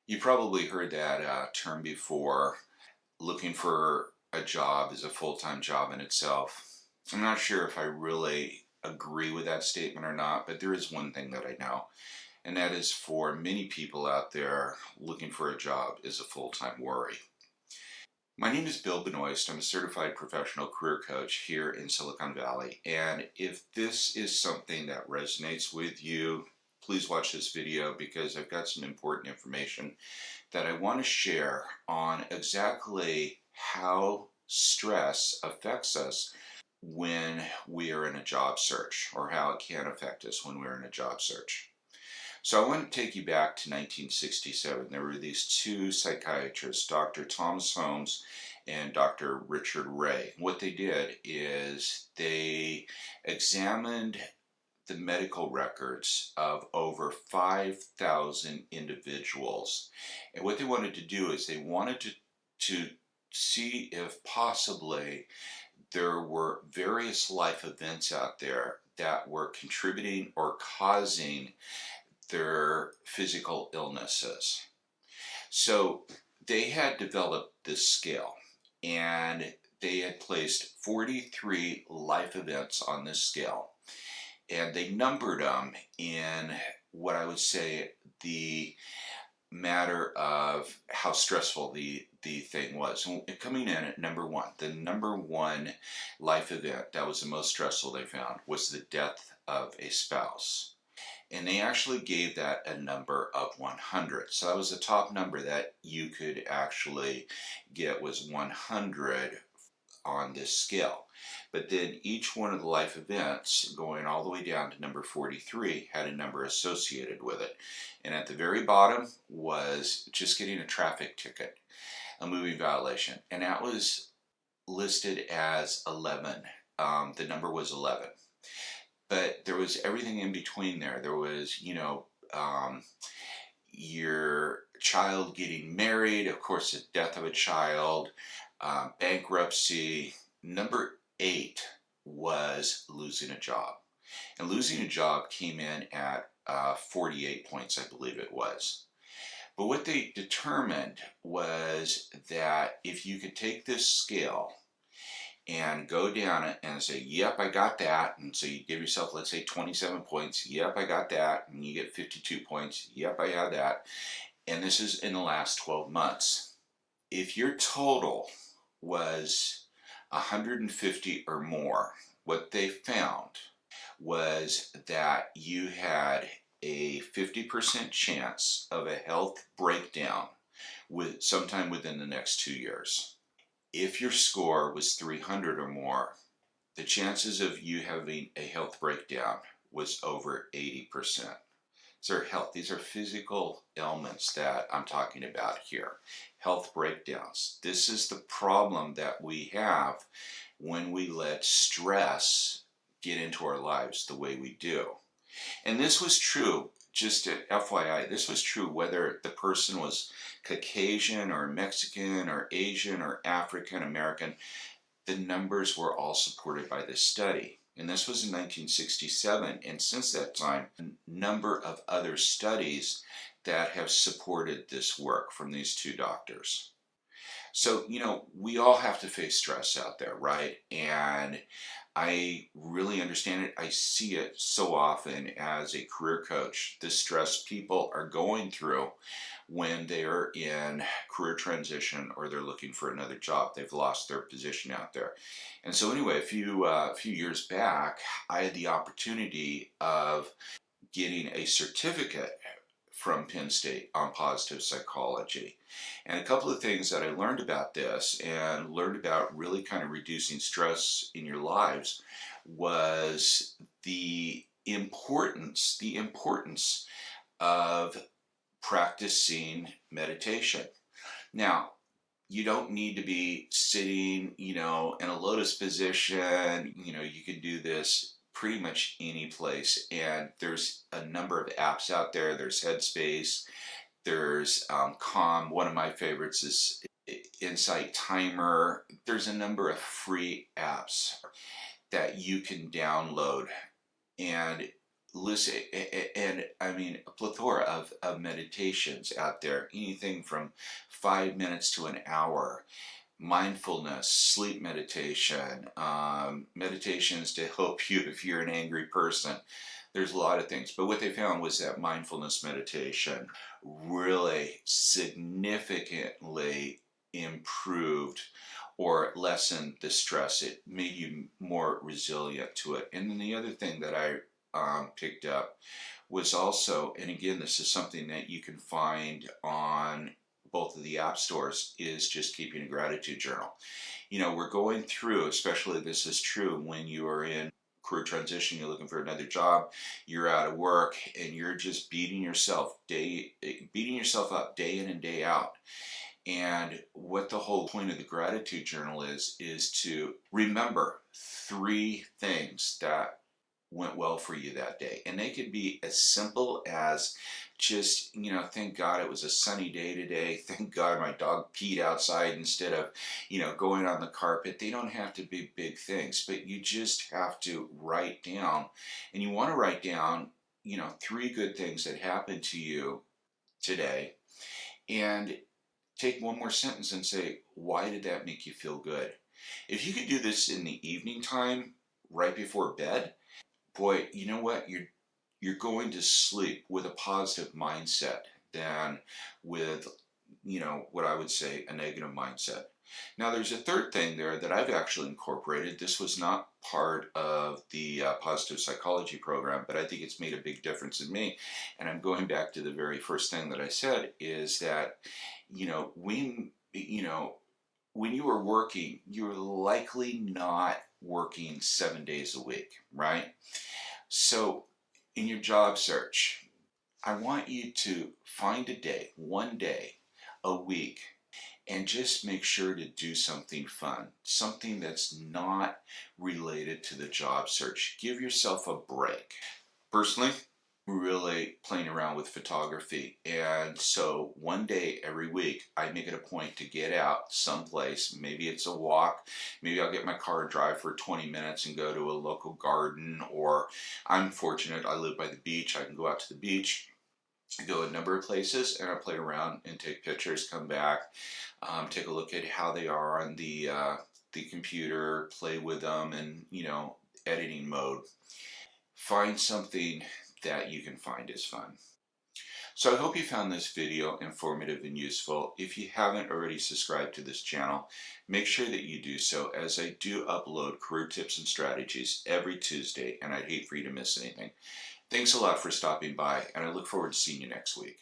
You probably heard that term before. Looking for a job is a full-time job in itself. I'm not sure if I really agree with that statement or not, but there is one thing that I know, and that is for many people out there, looking for a job is a full-time worry. My name is Bill Benoist. I'm a certified professional career coach here in Silicon Valley. And if this is something that resonates with you, please watch this video because I've got some important information that I want to share on exactly how stress affects us when we are in a job search, or how it can affect us when we're in a job search. So I want to take you back to 1967. There were these two psychiatrists, Dr. Thomas Holmes and Dr. Richard Rahe. What they did is they examined the medical records of over 5,000 individuals. And what they wanted to do is they wanted to see if possibly there were various life events out there that were contributing or causing their physical illnesses. So they had developed this scale, and they had placed 43 life events on this scale, and they numbered them in what I would say the matter of how stressful the thing was. And coming in at number one, the number one life event that was the most stressful they found was the death of a spouse. And they actually gave that a number of 100. So that was the top number that you could actually get, was 100 on this scale. But then each one of the life events, going all the way down to number 43, had a number associated with it. And at the very bottom was just getting a traffic ticket, a moving violation. And that was listed as 11. The number was 11. But there was everything in between there. There was, your child getting married, of course, the death of a child, bankruptcy. Number 8 was losing a job. And losing a job came in at 48 points, I believe it was. But what they determined was that if you could take this scale and go down it and say, yep, I got that. And so you give yourself, let's say, 27 points. Yep, I got that. And you get 52 points. Yep, I had that. And this is in the last 12 months. If your total was 150 or more, what they found was that you had a 50% chance of a health breakdown sometime within the next 2 years. If your score was 300 or more, the chances of you having a health breakdown was over 80%. These are physical ailments that I'm talking about here. Health breakdowns. This is the problem that we have when we let stress get into our lives the way we do. And this was true, just FYI, this was true whether the person was Caucasian or Mexican or Asian or African American. The numbers were all supported by this study. And this was in 1967. And since that time, a number of other studies that have supported this work from these two doctors. So, we all have to face stress out there, right? And I really understand it. I see it so often as a career coach, the stress people are going through when they're in career transition or they're looking for another job. They've lost their position out there. And so anyway, a few years back, I had the opportunity of getting a certificate from Penn State on positive psychology. And a couple of things that I learned about this and learned about really kind of reducing stress in your lives was the importance of practicing meditation. Now, you don't need to be sitting, in a lotus position. You can do this pretty much any place, and there's a number of apps out there. There's Headspace, there's Calm. One of my favorites is Insight Timer. There's a number of free apps that you can download and listen, and I mean, a plethora of meditations out there, anything from 5 minutes to an hour. Mindfulness, sleep meditation, meditations to help you if you're an angry person. There's a lot of things, but what they found was that mindfulness meditation really significantly improved or lessened the stress. It made you more resilient to it. And then the other thing that I picked up was also, and again, this is something that you can find on both of the app stores, is just keeping a gratitude journal. You know, we're going through, especially this is true when you are in career transition, you're looking for another job, you're out of work, and you're just beating yourself up day in and day out. And what the whole point of the gratitude journal is to remember three things that went well for you that day. And they could be as simple as just, thank God it was a sunny day today. Thank God my dog peed outside instead of, going on the carpet. They don't have to be big things, but you just have to write down. And you want to write down, three good things that happened to you today. And take one more sentence and say, why did that make you feel good? If you could do this in the evening time, right before bed, boy, you know what? You're going to sleep with a positive mindset than with, what I would say a negative mindset. Now, there's a third thing there that I've actually incorporated. This was not part of the positive psychology program, but I think it's made a big difference in me. And I'm going back to the very first thing that I said is that, when you are working, you're likely not working 7 days a week, right? So, in your job search, I want you to find a day, one day a week, and just make sure to do something fun, something that's not related to the job search. Give yourself a break. Personally, really playing around with photography, and so one day every week I make it a point to get out someplace. Maybe it's a walk, maybe I'll get my car and drive for 20 minutes and go to a local garden, or I'm fortunate I live by the beach, I can go out to the beach, go a number of places, and I play around and take pictures, come back, take a look at how they are on the computer, play with them, and editing mode. Find something that you can find is fun. So I hope you found this video informative and useful. If you haven't already subscribed to this channel, make sure that you do so, as I do upload career tips and strategies every Tuesday, and I'd hate for you to miss anything. Thanks a lot for stopping by, and I look forward to seeing you next week.